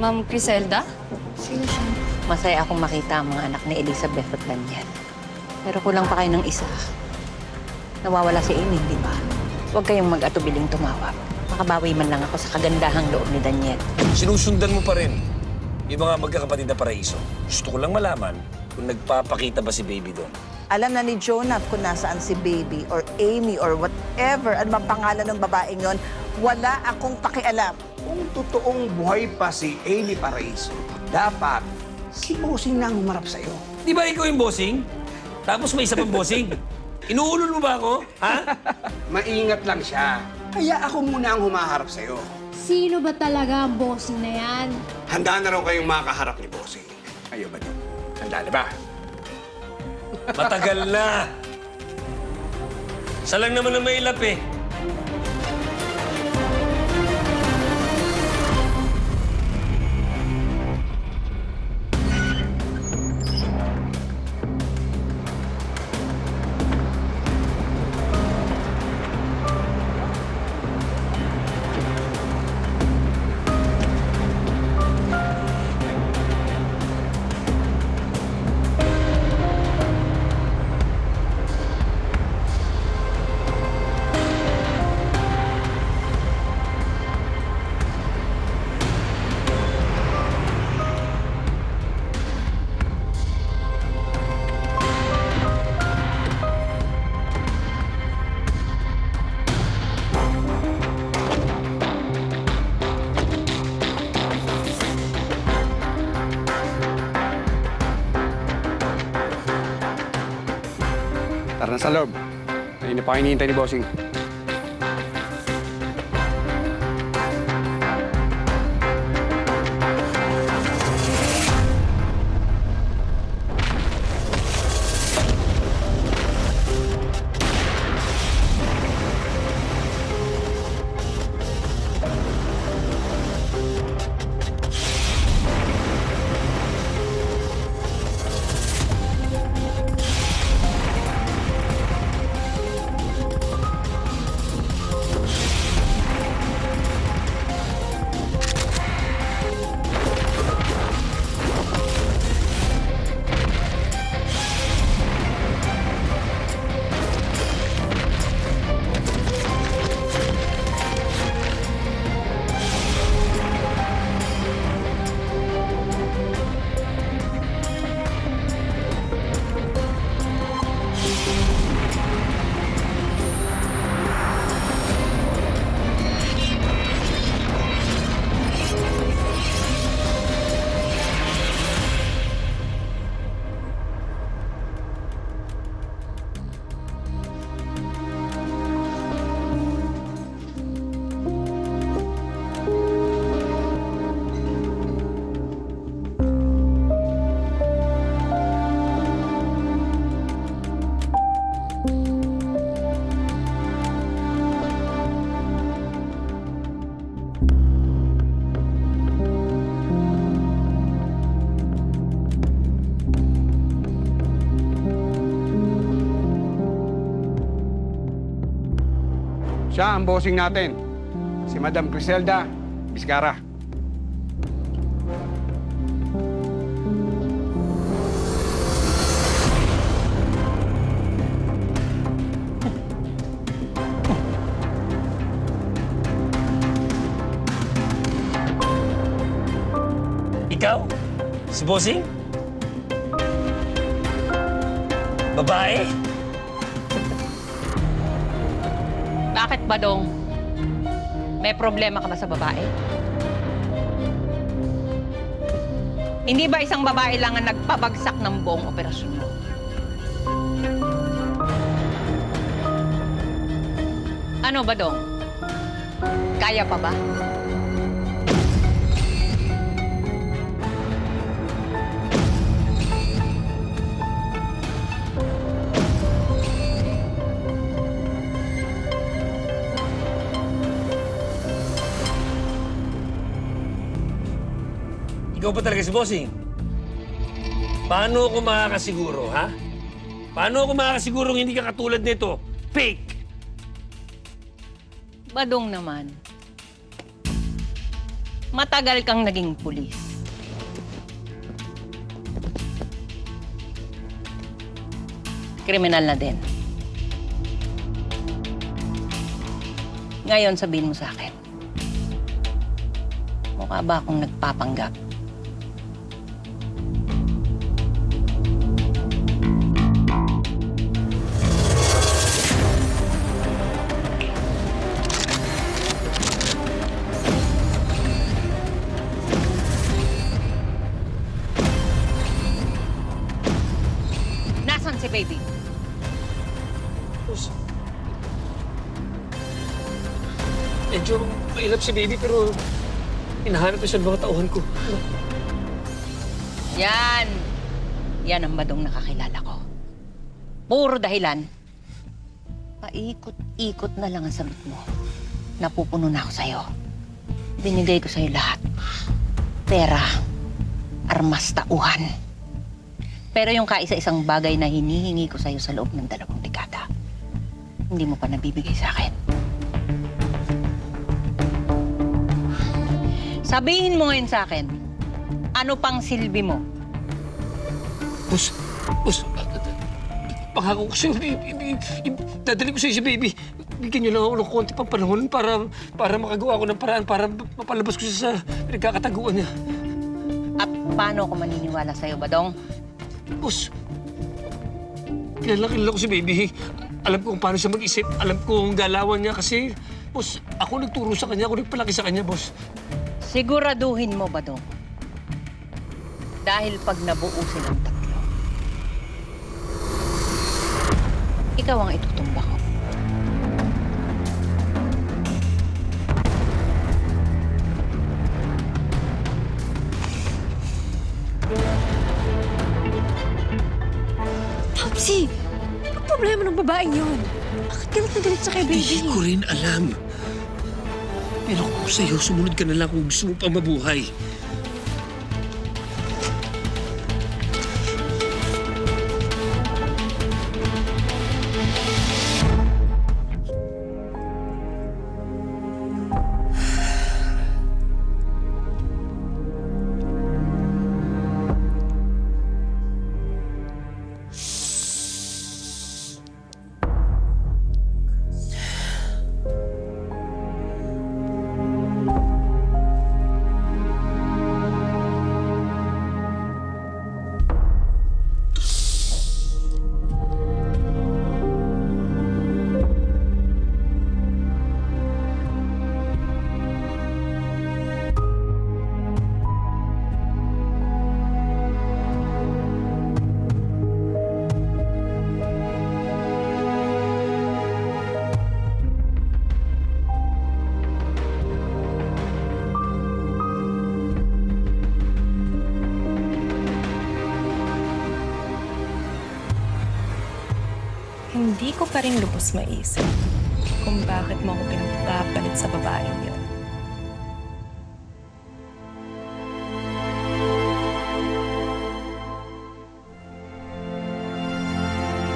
Ma'am Criselda? Sino siya? Masaya akong makita ang mga anak ni Elizabeth at Daniel. Pero kulang pa kayo ng isa. Nawawala si Amy, di ba? Huwag kayong mag-atubiling tumawag. Makabawi man lang ako sa kagandahang loob ni Daniel. Sinusundan mo pa rin yung mga magkakapatid na paraiso. Gusto ko lang malaman kung nagpapakita ba si Baby doon. Alam na ni Jonah kung nasaan si Baby or Amy or whatever, ano bang pangalan ng babaeng yon, wala akong pakialam. Kung totoong buhay pa si Amy Paraiso, dapat si Bossing na ang humarap sa'yo. Di ba ikaw yung bossing? Tapos may isa pang bossing? Inuulol mo ba ako? Ha? Maingat lang siya. Kaya ako muna ang humaharap sa'yo. Sino ba talaga ang bossing na yan? Handa na raw kayong makaharap ni Bossing. Kayo ba din? Handa na ba? Matagal na. Isa lang naman ang mailap eh. Tara na sa loob. Ayun na pa hinihintay ni Bossing. Siya ang bossing natin. Si Madam Criselda Vizcara. Ikaw? Si bossing? Babae? Bakit ba, Dong? May problema ka ba sa babae? Hindi ba isang babae lang ang nagpabagsak ng buong operasyon mo? Ano ba, Dong? Kaya pa ba? Ikaw pa talaga si bossing? Paano ako makakasiguro, ha? Paano ako makakasigurong hindi ka katulad nito? Fake! Badong naman. Matagal kang naging pulis. Kriminal na din. Ngayon, sabihin mo sa akin, mukha ba akong nagpapanggap? Nasaan si baby? Boss. Medyo mailap si baby pero hinahanap ko siya ng mga tauhan ko. Yan! Yan ang badong nakakilala ko. Puro dahilan. Paikot-ikot na lang ang sagot mo. Napupuno na ako sa'yo. Binigay ko sa'yo lahat. Pera, armas, tauhan. Pero yung kaisa-isang bagay na hinihingi ko sa'yo sa loob ng 2 dekada, hindi mo pa nabibigay sa akin. Sabihin mo ngayon sa akin, ano pang silbi mo? Boss, pangako ko sa'yo, dadali ko sa'yo si baby. Bigyan niyo lang ako ng konti pang panahon para makagawa ko ng paraan para mapalabas ko siya sa pinagkakataguan niya. At paano ako maniniwala sa'yo, Badong? Boss, kilala ko si baby. Alam ko kung paano siya mag-isip. Alam ko ang galawan niya kasi, boss, ako nagturo sa kanya, ako nagpalaki sa kanya, boss. Siguraduhin mo, Badong. Dahil pag nabuo silang 3, ikaw ang itutumba ko. Topsy! Anong problema ng babaeng yun? Bakit galit na galit sa kay baby? Hindi ko rin alam. Pero kung sa'yo, sumunod ka na lang kung gusto mo pang mabuhay. Hindi ko pa rin lubos maisip kung bakit mo ako pinagpapalit sa babaeng yun.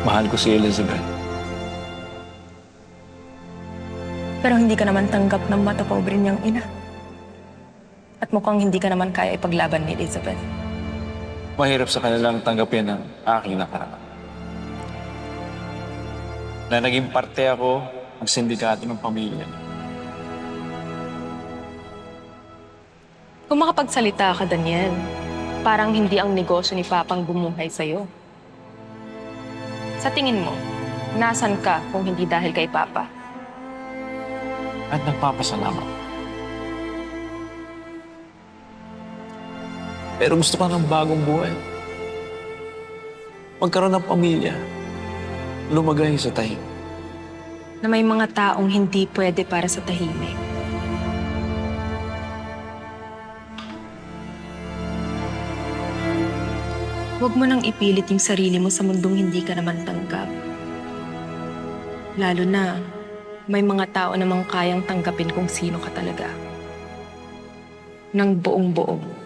Mahal ko si Elizabeth. Pero hindi ka naman tanggap ng mata pobre niyang ina. At mukhang hindi ka naman kaya ipaglaban ni Elizabeth. Mahirap sa kanilang tanggapin ang aking nakaraan. Na naging parte ako ng sindikato ng pamilya. Kung makapagsalita ka, Daniel, parang hindi ang negosyo ni Papang bumuhay sa'yo. Sa tingin mo, nasan ka kung hindi dahil kay Papa? At nagpapasalamat. Pero gusto ka ng bagong buhay. Magkaroon ng pamilya. Lumagay sa tahimik. Na may mga taong hindi pwede para sa tahimik. Huwag mo nang ipilit yung sarili mo sa mundong hindi ka naman tanggap. Lalo na, may mga tao namang kayang tanggapin kung sino ka talaga. Nang buong-buong.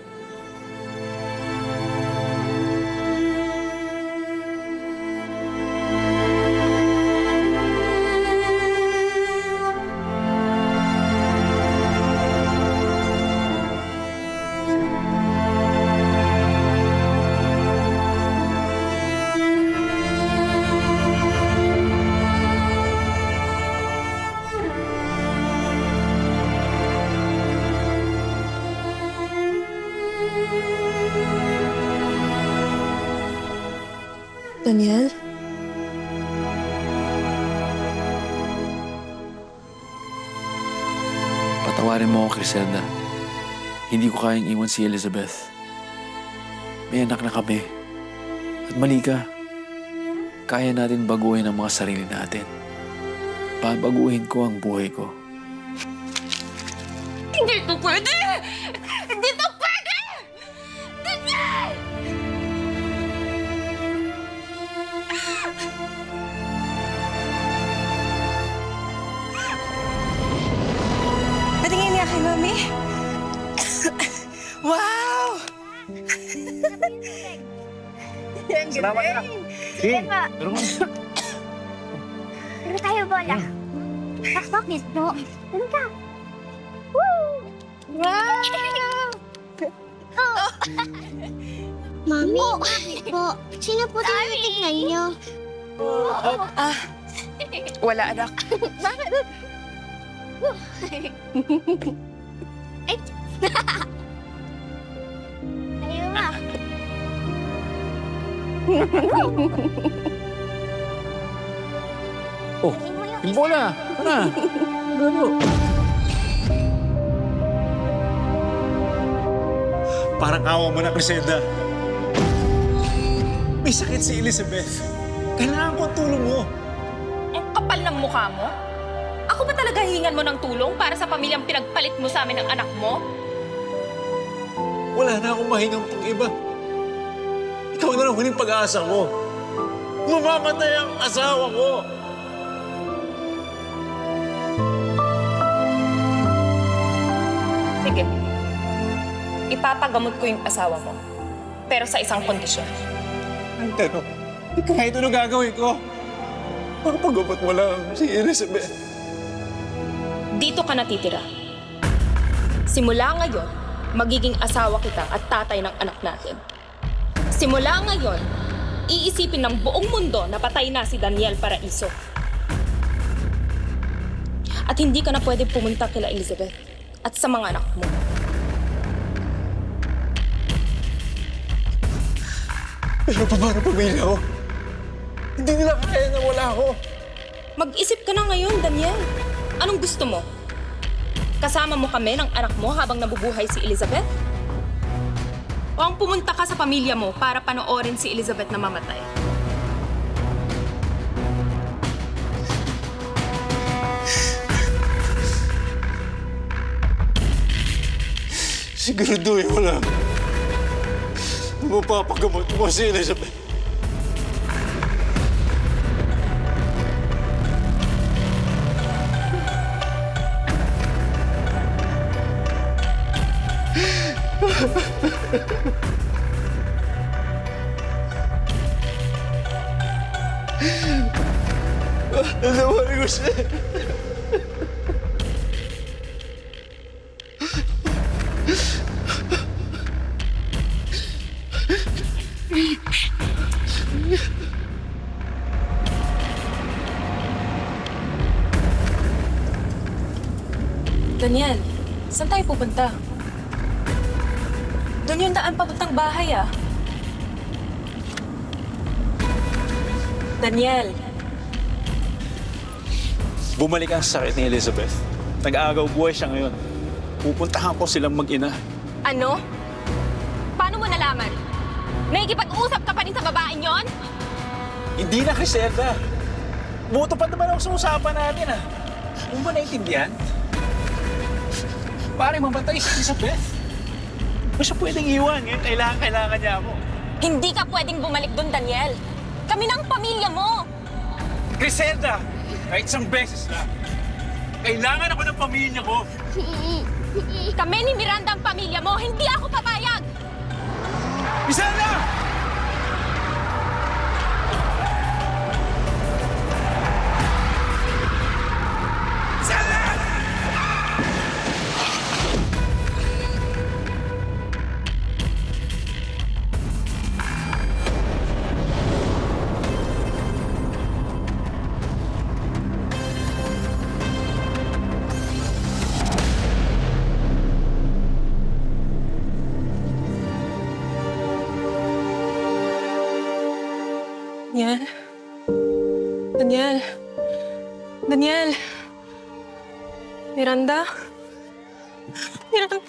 Daniel? Patawarin mo ako, Criselda. Hindi ko kayang iwan si Elizabeth. May anak na kami. At mali ka. Kaya natin baguhin ang mga sarili natin. Babaguhin ko ang buhay ko. Hindi to pwede! Hindi to pwede! Daniel! Patingin niya kay Mami. Wow! Salamat na. Sige, pero Ano tayo, Bola? Takbok dito. Ano ka? Woo! Wow! Mami, bakit po? Sino po tinitignan niyo? Wala, anak. Bakit? Tayo ma. Oh, yung bola! Tara! Ano? Parang awa mo na, Criselda. May sakit si Elizabeth. Kailangan ko ang tulong mo. Ang kapal ng mukha mo? Ako ba talaga hihingan mo ng tulong para sa pamilyang pinagpalit mo sa amin ng anak mo? Wala na akong mahingang pang-iba. Ikaw na lang huling pag-aasa ko. Mamamatay ang asawa ko. Sige. Ipapagamot ko yung asawa mo. Pero sa isang kondisyon. Ang tanong, kahit ano gagawin ko, makapagupot mo lang si Elizabeth. Dito ka natitira. Simula ngayon, magiging asawa kita at tatay ng anak natin. Simula ngayon, iisipin ng buong mundo na patay na si Daniel Paraiso. At hindi ka na pwede pumunta kila Elizabeth at sa mga anak mo. Pero paano pamilya ko? Hindi nila kaya na wala ako. Mag-isip ka na ngayon, Daniel. Anong gusto mo? Kasama mo kami ng anak mo habang nabubuhay si Elizabeth? O ang pumunta ka sa pamilya mo para panoorin si Elizabeth na mamatay? Siguraduhin mo lang. Mapapagamot mo si Elizabeth. Nalawarin ko siya. Daniel, saan tayo pupunta? Doon yung daan papuntang bahay, ah. Daniel, Bumalik ang sakit ni Elizabeth. Nag-aagaw buhay siya ngayon. Pupuntahan ko silang mag-ina. ano? Paano mo nalaman? Nakikipag-usap ka pa rin sa babaeng yon? Hindi na, Criselda. Buto pa naman ako sa usapan natin, ah. Hindi mo naintindihan? Pare, mamatay si Elizabeth. Hindi siya pwedeng iwan. Ngayon, kailangan niya ako. Hindi ka pwedeng bumalik doon, Daniel. Kami ng pamilya mo. Criselda, kahit isang beses lang. Kailangan ako ng pamilya ko. Kami ni Miranda ang pamilya mo. Hindi ako papayag. Criselda! Miranda? Miranda?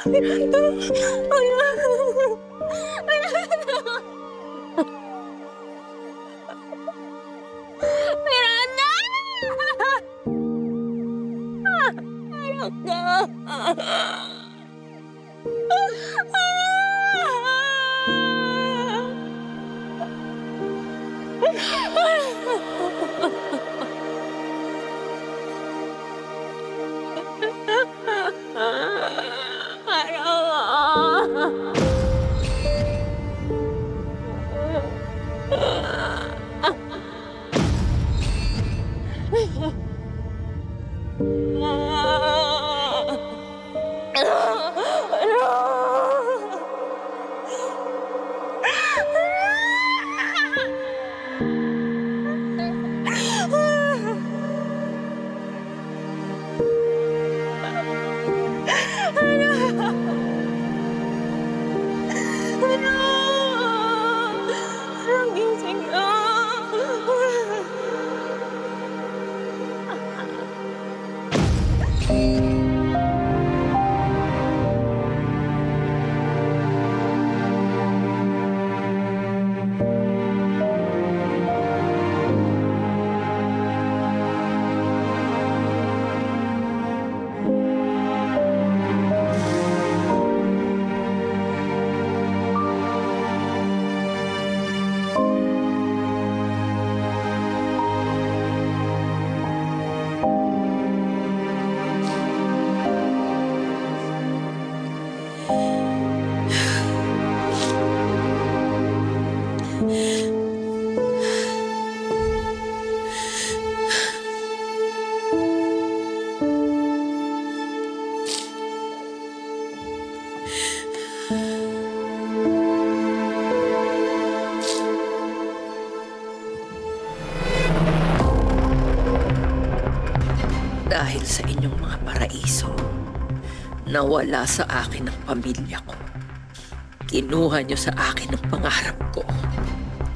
Miranda? Dahil sa inyong mga paraiso, nawala sa akin ang pamilya ko. Kinuha niyo sa akin ang pangarap ko.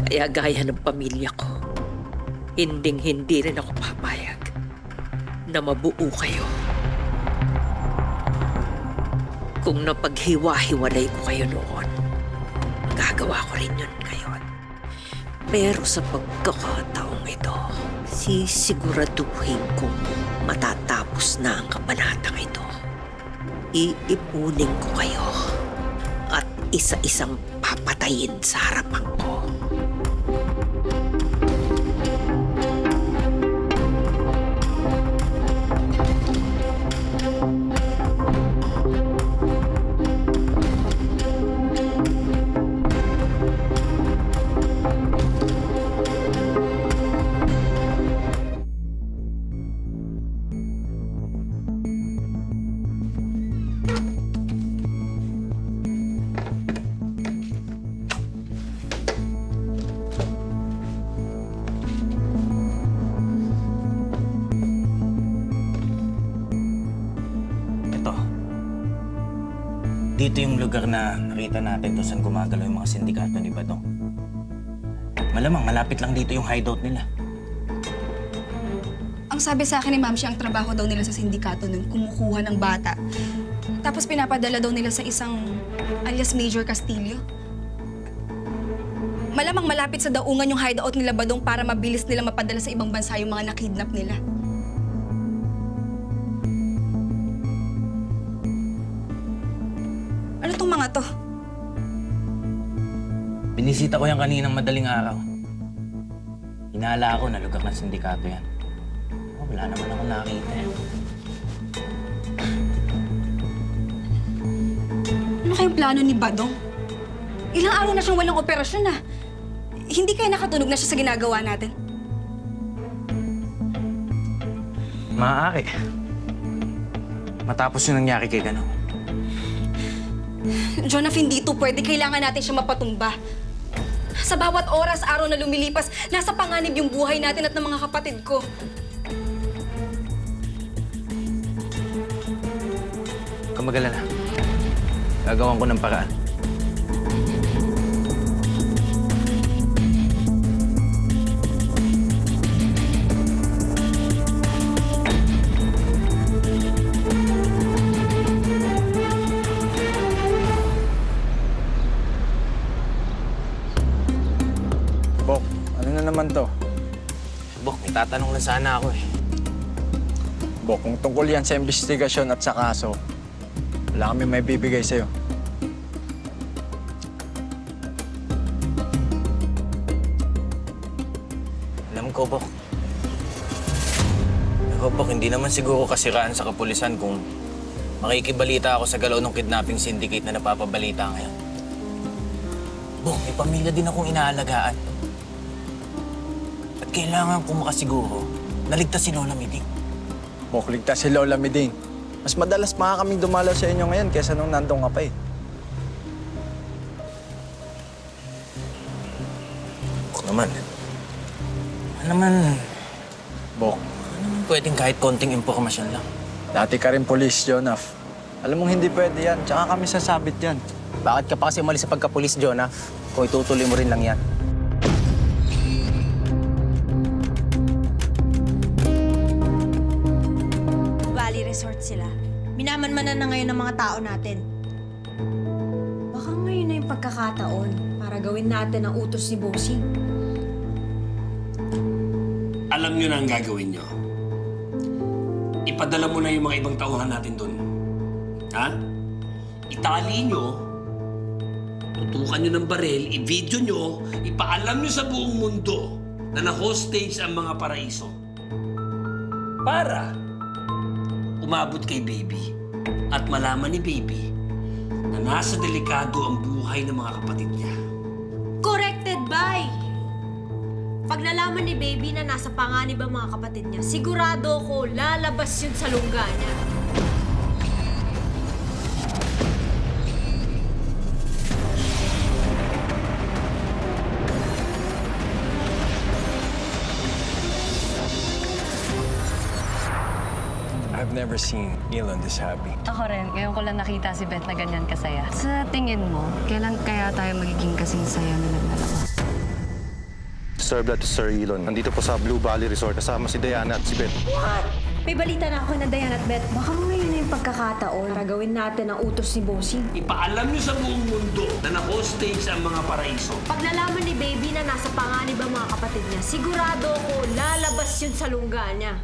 Kaya gaya ng pamilya ko, hindi rin ako papayag na mabuo kayo. Kung napaghiwa-hiwalay ko kayo noon, magagawa ko rin yun ngayon. Pero sa pagkakataong ito, sisiguraduhin kong matatapos na ang kabanatang ito. Iipunin ko kayo at isa-isang papatayin sa harapan ko. Dito yung lugar na nakita natin kung saan gumagalaw yung mga sindikato ni Badong. Malamang malapit lang dito yung hideout nila. Ang sabi sa akin ni Ma'am, siya ang trabaho daw nila sa sindikato nun, kumukuha ng bata. Tapos pinapadala daw nila sa isang alias Major Castillo. Malamang malapit sa daungan yung hideout nila Badong para mabilis nila mapadala sa ibang bansa yung mga nakidnap nila. Ano tong mga to? Binisita ko yan kaninang madaling araw. Hinala ako na lugar ng sindikato yan. Wala naman ako nakita. Ano kayong plano ni Badong? Ilang araw na siyang walang operasyon na. Hindi kaya nakatunog na siya sa ginagawa natin? Maaari. Matapos yung nangyari kay Ganong. Jonathan, dito pwede. Kailangan natin siya mapatumba. Sa bawat oras, araw na lumilipas, nasa panganib yung buhay natin at ng mga kapatid ko. Huwag kang mag-alala. Gagawan ko ng paraan. magtatanong na sana ako eh. Bok, kung tungkol yan sa investigasyon at sa kaso, wala kami may bibigay sa'yo. Alam ko, Bok. Pero, Bok, hindi naman siguro kasiraan sa kapulisan kung makikibalita ako sa galaw ng kidnapping syndicate na napapabalita ngayon. Bok, may pamilya din akong inaalagaan. At kailangan kong makasiguro na ligtas si Lola Miding. Bok, ligtas si Lola Miding. Mas madalas pa nga kaming dumalaw sa inyo ngayon kaysa nung nandun ka pa eh. Bok naman. Ano naman pwedeng kahit konting impormasyon lang. Dati ka rin polis, Jonaf. Alam mong hindi pwede yan, tsaka kami sasabit yan. Bakit ka pa kasi umalis sa pagkapulis, Jonah? Kung itutuloy mo rin lang yan. Valley Resort sila. Minamanmanan na ngayon ng mga tao natin. Baka ngayon na yung pagkakataon para gawin natin ang utos ni Bossing. Alam nyo na ang gagawin nyo. Ipadala mo na yung mga ibang tauhan natin doon. Ha? Itali nyo, tutukan nyo ng baril, i-video nyo, ipaalam nyo sa buong mundo na na-hostage ang mga paraiso. Para umabot kay Baby at malaman ni Baby na nasa delikado ang buhay ng mga kapatid niya. Corrected by! Pag nalaman ni Baby na nasa panganib ang mga kapatid niya, sigurado ko lalabas yun sa lungga niya. I've never seen Elon this happy. Ako rin. Ngayon ko lang nakita si Beth na ganyan kasaya. Sa tingin mo, kailan kaya tayo magiging kasing saya na nagdalawa? Serve that to Sir Elon. Nandito po sa Blue Valley Resort. Kasama si Diana at si Beth. What? May balita na ako ng Diana at Beth. Baka ngayon na yung pagkakataon para gawin natin ang utos ni Bossing. Ipaalam nyo sa buong mundo na na-hostage ang mga paraiso. Pag nalaman ni Baby na nasa panganib ang mga kapatid niya, sigurado ko lalabas yun sa lungga niya.